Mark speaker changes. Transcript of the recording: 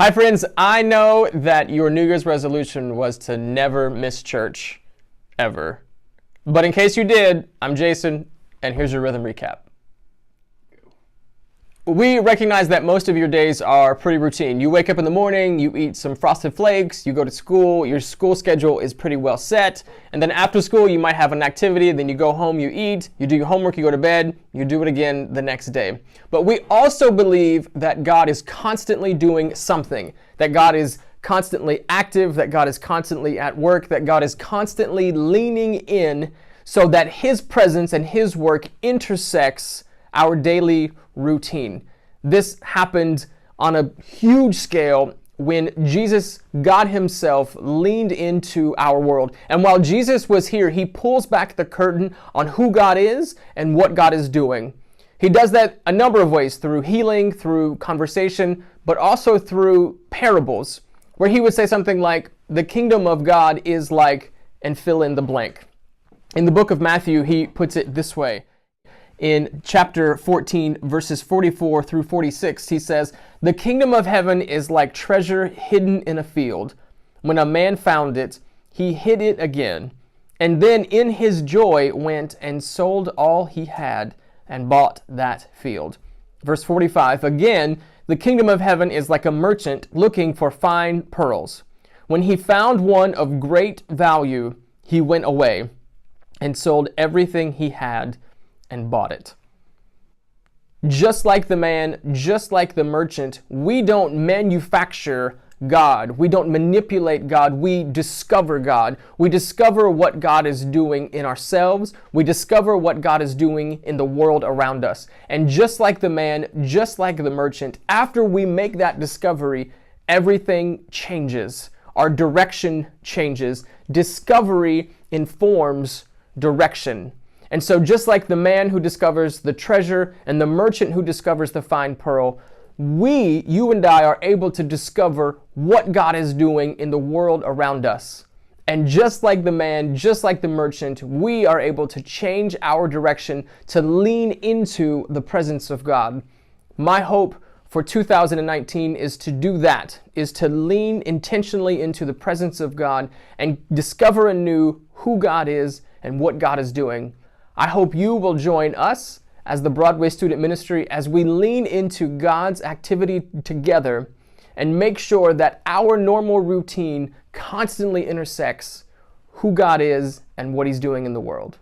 Speaker 1: Hi friends, I know that your New Year's resolution was to never miss church, ever. But in case you did, I'm Jason, and here's your rhythm recap. We recognize that most of your days are pretty routine. You wake up in the morning, you eat some Frosted Flakes, you go to school, your school schedule is pretty well set, and then after school you might have an activity, then you go home, you eat, you do your homework, you go to bed, you do it again the next day. But we also believe that God is constantly doing something, that God is constantly active, that God is constantly at work, that God is constantly leaning in so that His presence and His work intersects our daily routine. This happened on a huge scale when Jesus, God Himself, leaned into our world. And while Jesus was here, He pulls back the curtain on who God is and what God is doing. He does that a number of ways, through healing, through conversation, but also through parables, where He would say something like, the kingdom of God is like, and fill in the blank. In the book of Matthew, He puts it this way. In chapter 14, verses 44 through 46, He says, "The kingdom of heaven is like treasure hidden in a field. When a man found it, he hid it again, and then in his joy went and sold all he had and bought that field." Verse 45, again, "The kingdom of heaven is like a merchant looking for fine pearls. When he found one of great value, he went away and sold everything he had and bought it." Just like the man, just like the merchant, we don't manufacture God. We don't manipulate God. We discover God. We discover what God is doing in ourselves. We discover what God is doing in the world around us. And just like the man, just like the merchant, after we make that discovery, everything changes. Our direction changes. Discovery informs direction. And so just like the man who discovers the treasure and the merchant who discovers the fine pearl, you and I are able to discover what God is doing in the world around us. And just like the man, just like the merchant, we are able to change our direction to lean into the presence of God. My hope for 2019 is to do that, is to lean intentionally into the presence of God and discover anew who God is and what God is doing. I hope you will join us as the Broadway Student Ministry as we lean into God's activity together and make sure that our normal routine constantly intersects who God is and what He's doing in the world.